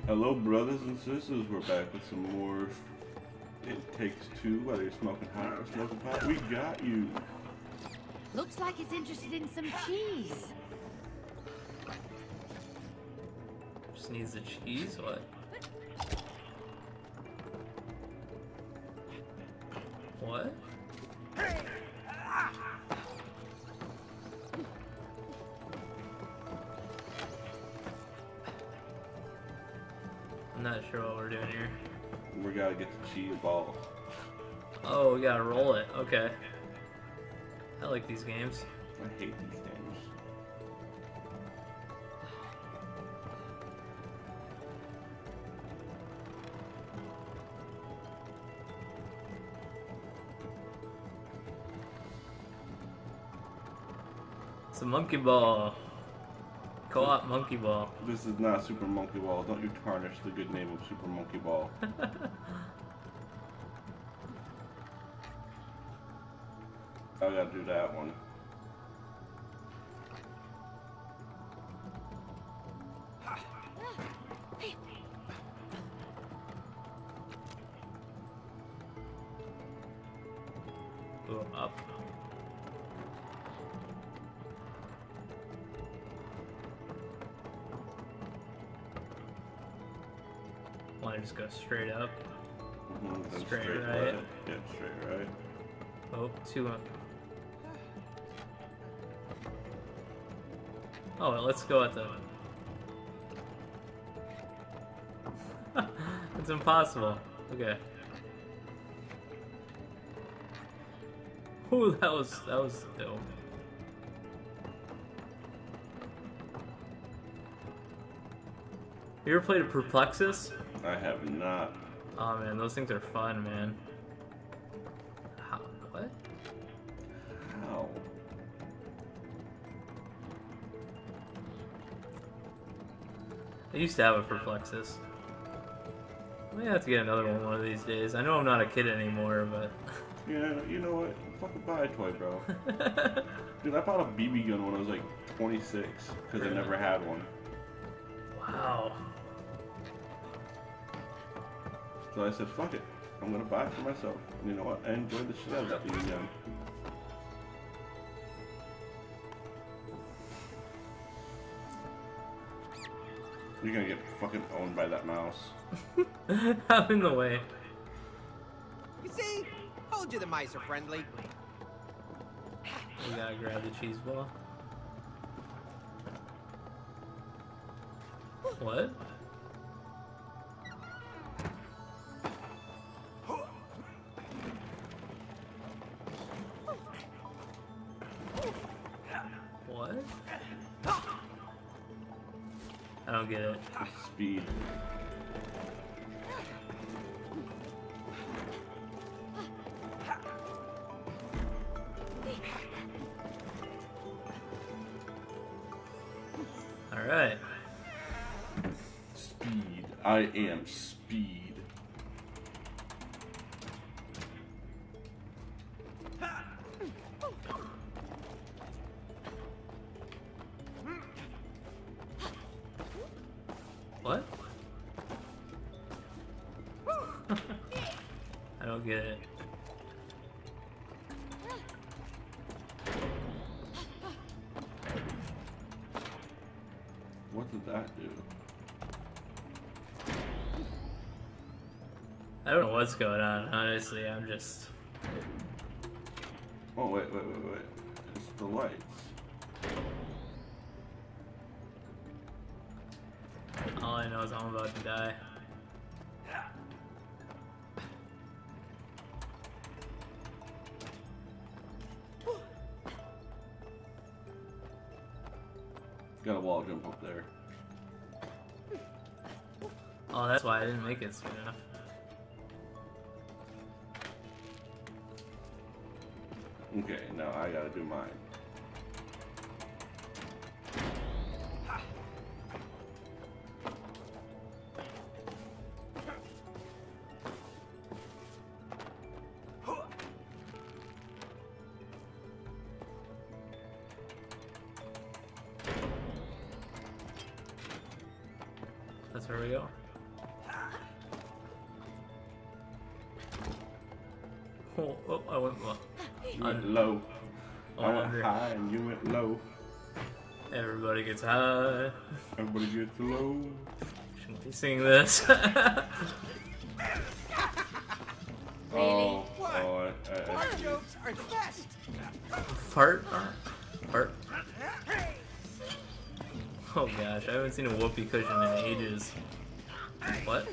Hello, brothers and sisters. We're back with some more. It Takes Two. Whether you're smoking hot or smoking pot, we got you. Looks like it's interested in some cheese. Just needs the cheese? What? What? I'm not sure what we're doing here. We gotta get the cheese ball. Oh, we gotta roll it. Okay. I like these games. I hate these games. It's a monkey ball. Co-op monkey ball. This is not Super Monkey Ball. Don't you tarnish the good name of Super Monkey Ball. I gotta do that one. Go up. Want to just go straight up? Then Straight right. Yeah, straight right. Oh, two up. Oh, well, let's go at the... It's impossible. Okay. Ooh, that was dope. You ever played a Perplexus? I have not. Oh man, those things are fun, man. How? What? How? I used to have a Perplexus. I may have to get another one of these days. I know I'm not a kid anymore, but... Yeah, you know what? Fucking buy a toy, bro. Dude, I bought a BB gun when I was like 26, because I never had one. Wow. So I said, fuck it. I'm gonna buy it for myself. And you know what? I enjoyed the shit out of that BB gun. You're gonna get fucking owned by that mouse. I'm in the way. You see? Told you the mice are friendly. We gotta grab the cheese ball. What? What? I don't get it. Speed. Alright. Speed. I am speed. What? I don't get it. What did that do? I don't know what's going on, honestly. I'm just... Oh, wait. It's the lights. All I know is I'm about to die. Got a wall jump up there. Oh, that's why I didn't make it soon enough. Okay, now I gotta do mine. That's where we go. Oh, I went low. You went low. I went Under. high and you went low. Everybody gets high. Everybody gets low. Shouldn't be singing this. Oh, What? oh, Fart jokes are the best. Fart? Fart? Oh gosh, I haven't seen a whoopee cushion in ages. What?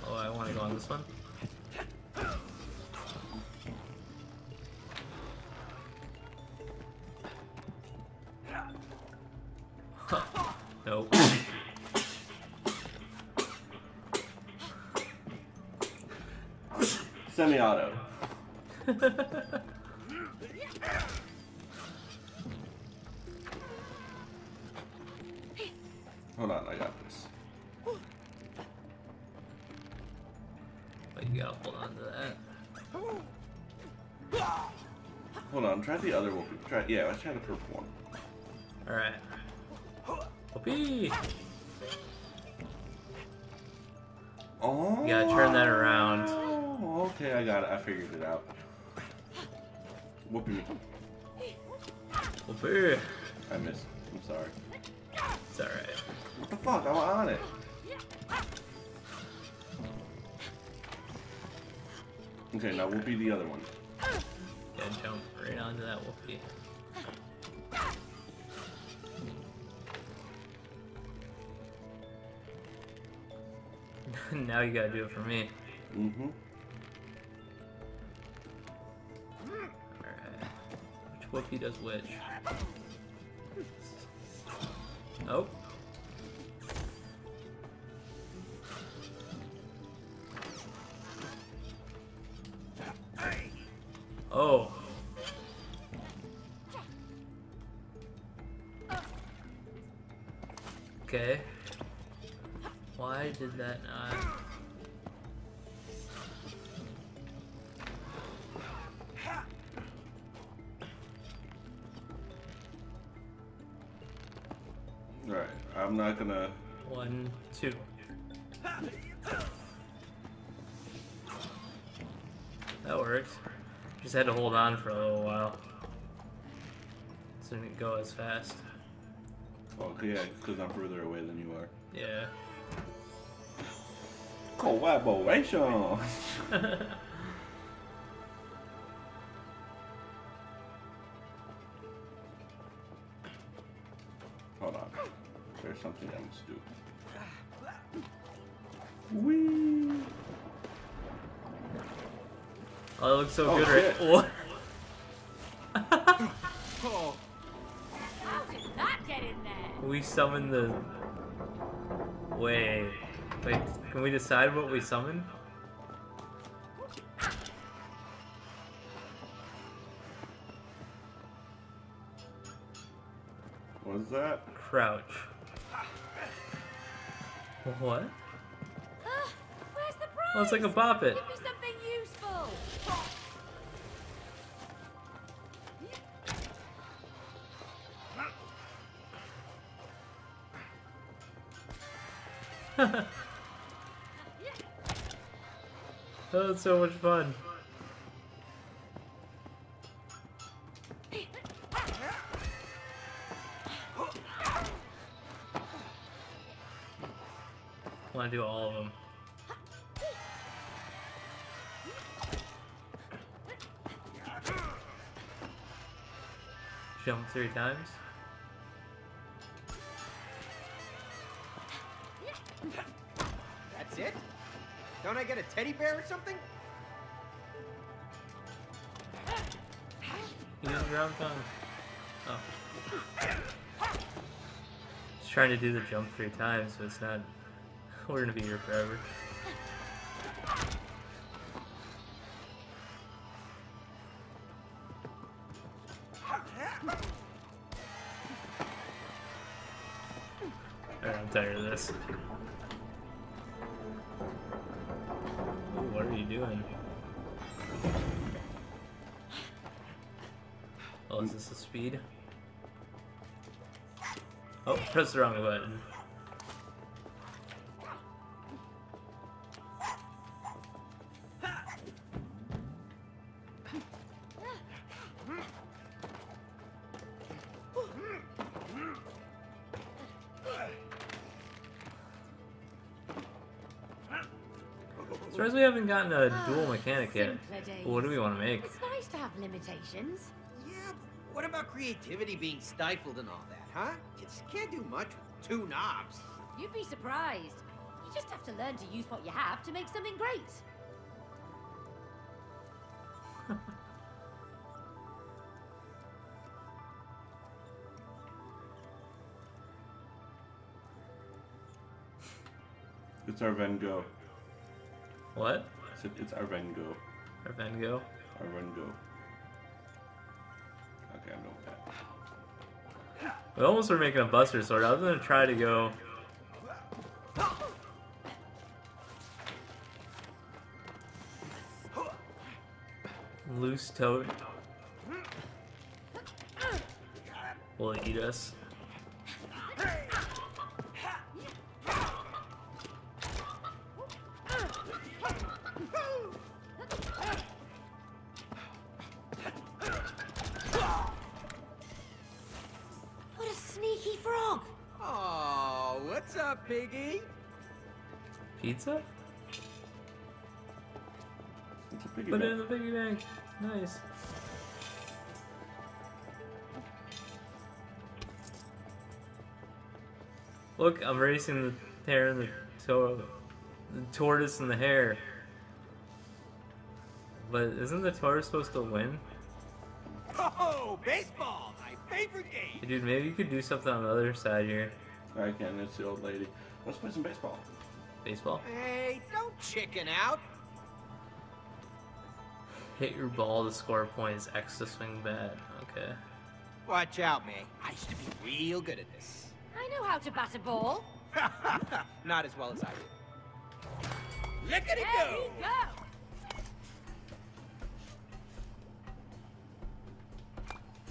Oh, I want to go on this one. Nope. Semi-auto. Hold on, I got this. But you gotta hold on to that. Hold on, try the other whoopee. Yeah, let's try the purple one. Alright. Whoopee! Oh. You gotta turn that around. Oh, okay, I got it. I figured it out. Whoopee me. Whoopee! I missed. I'm sorry. It's alright. What the fuck? I was on it. Okay, now whoopee the other one. Gotta jump right onto that whoopee. Now you gotta do it for me. Mm-hmm. Alright. Which whoopee does which? Oh. Oh. Okay. Why did that not? Alright, I'm not gonna... 1, 2. That works. Just had to hold on for a little while. So it didn't go as fast. Oh, yeah, because I'm further away than you are. Yeah. Collaboration! Hold on. There's something I must do. Whee! Oh, it looks so Oh, good shit. right. What? Oh, How did that get in there? We summoned the. Wait, can we decide what we summon? What is that? Crouch. What? Where's the prize? Oh, it's like a bop it. Give me something useful. Oh, it's so much fun. I want to do all of them. Jump 3 times. that's it? Don't I get a teddy bear or something? You didn't drop tongue. Oh. Just trying to do the jump 3 times, so it's not. We're gonna be here forever. Alright, I'm tired of this. Ooh, what are you doing? Oh, is this a speed? Oh, press the wrong button. Surprised we haven't gotten a dual mechanic yet. Simpler days. What do we want to make? It's nice to have limitations. Yeah, but what about creativity being stifled and all that, huh? Kids can't do much with 2 knobs. You'd be surprised. You just have to learn to use what you have to make something great. It's our Van Gogh. What? It's our Van Gogh. Our Van Gogh? Our Van Gogh. Okay, I'm done with that. We almost were making a Buster Sword. I was gonna try to go. Loose toad. Will it eat us? What a sneaky frog! Oh, what's up, piggy? Pizza? It's a piggy Put it bank. in the piggy bank. Nice. Look, I'm racing the hare and the tortoise and the hare. But isn't the tortoise supposed to win? Oh, baseball, my favorite game. Hey, dude, maybe you could do something on the other side here. I can, it's the old lady. Let's play some baseball. Baseball? Hey, don't chicken out. Hit your ball to score points, X to swing bat. Okay. Watch out, May. I used to be real good at this. I know how to bat a ball. Not as well as I do. Look at it There go! you go!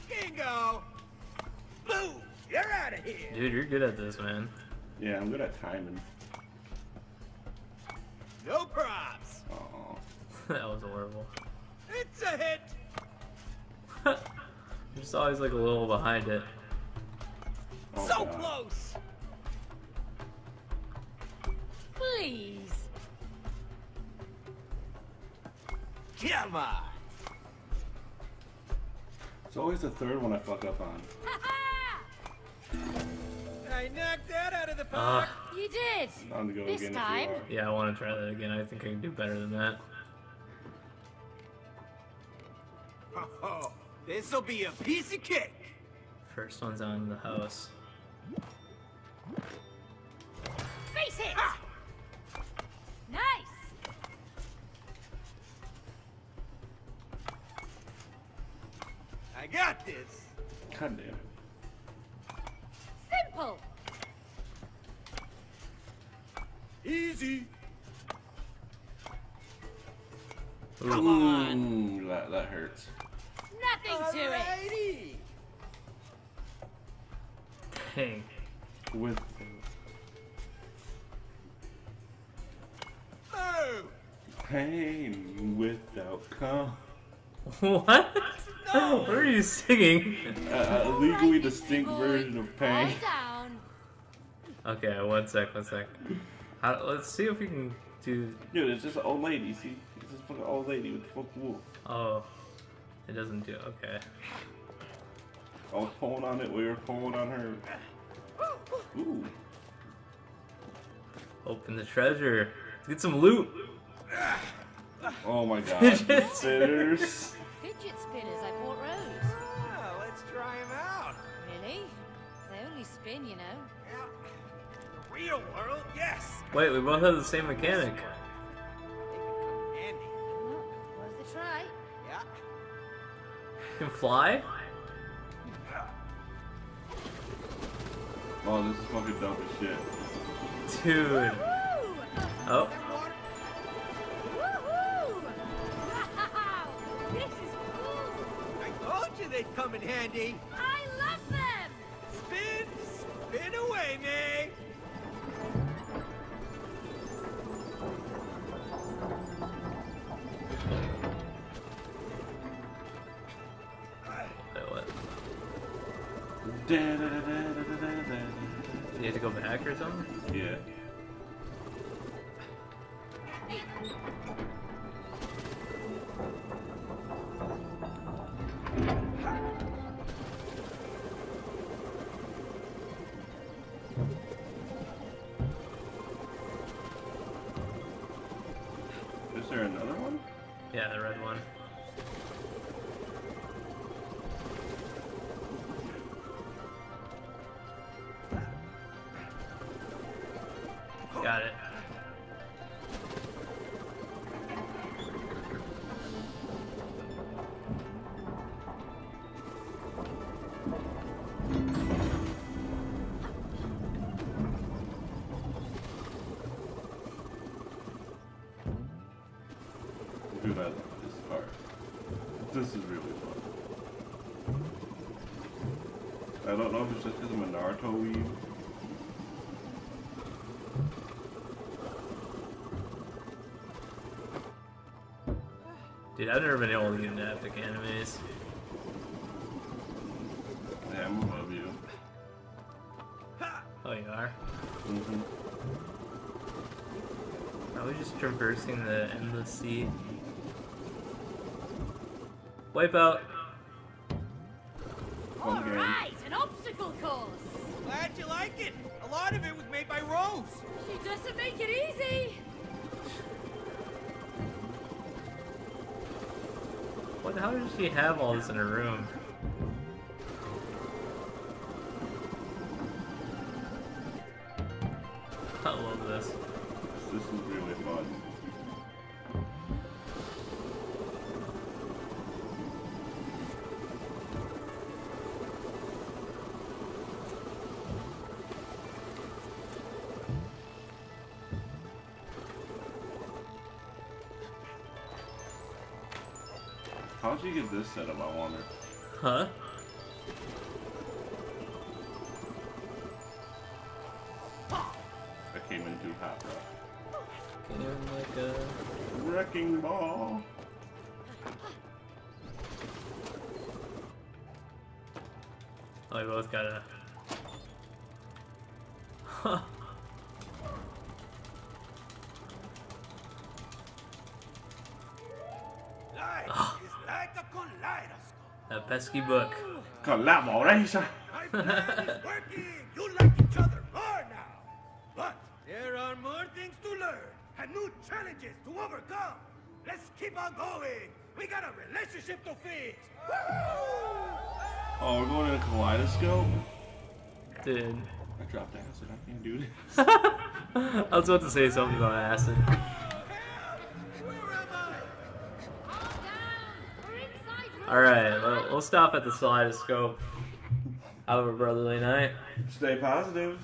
Bingo! Boom! You're out of here! Dude, you're good at this, man. Yeah, I'm good at timing. No props! Oh, That was horrible. It's a hit! I'm just always like a little behind it. oh So God. close! Please. Come on! It's always the third one I fuck up on. Ha-ha! I knocked that out of the Ah, park! You did. On to go This again time? if you yeah, I want to try that again. I think I can do better than that. Oh, this'll be a piece of cake! First one's on the house. Face it. Ah! Nice. I got this! are. God damn it. Simple. Easy! Come on. That hurts. Nothing to it. Alrighty! Dang. With Move! pain without calm. What? No! What are you singing? A legally Alright, distinct boy. version of pain. Lie down. Okay, one sec. Let's see if we can do. Dude, it's just an old lady. See, it's just a fucking old lady with the fucking wool. Oh, it doesn't do. Okay. I was pulling on it. We were pulling on her. Ooh. Open the treasure. Let's get some loot. Oh my God. Fidget Sitters. Fidget spinners I bought Rose. Ah, let's try him out. Really? They only spin, you know. Yeah. The real world, yes! Wait, we both have the same mechanic. They could come handy. Well, worth a try. Yeah. You can fly? Oh, this is fucking dumb as shit. Dude. Woo! Oh. Woohoo! Wow! This is cool. I told you they'd come in handy. I love them. Spin, spin away, May. Wait, what? Da-da-da-da-da-da-da-da. You have to go back or something? Yeah. Hey, Is there another one? Yeah, the red one. Got it. Dude, I love this part. This is really fun. I don't know if it's just because I'm a Naruto weeb. Dude, I've never been able to get into epic animes. Yeah, I'm above you. Oh, you are? Mm-hmm. Are we just traversing the endless sea? Wipe out! Fun game. Alright, an obstacle course. Glad you like it. A lot of it was made by Rose. She doesn't make it easy. What? How does she have all this in her room? I love this. This is really fun. How'd you get this set up, I wonder? Huh? I came in too hot, bro. Came like a... Wrecking ball. Oh, we both got a... Huh. Life is like a kaleidoscope. That pesky book. Collaboration. My plan is working. You like each other more now. But there are more things to learn and new challenges to overcome. Let's keep on going. We got a relationship to fix. Oh, we're going in a kaleidoscope? Dude. I dropped acid. I can't do this. I was about to say something about acid. Where am I? Calm down. We're inside room. Alright, we'll stop at the kaleidoscope. Have a brotherly night. Stay positive.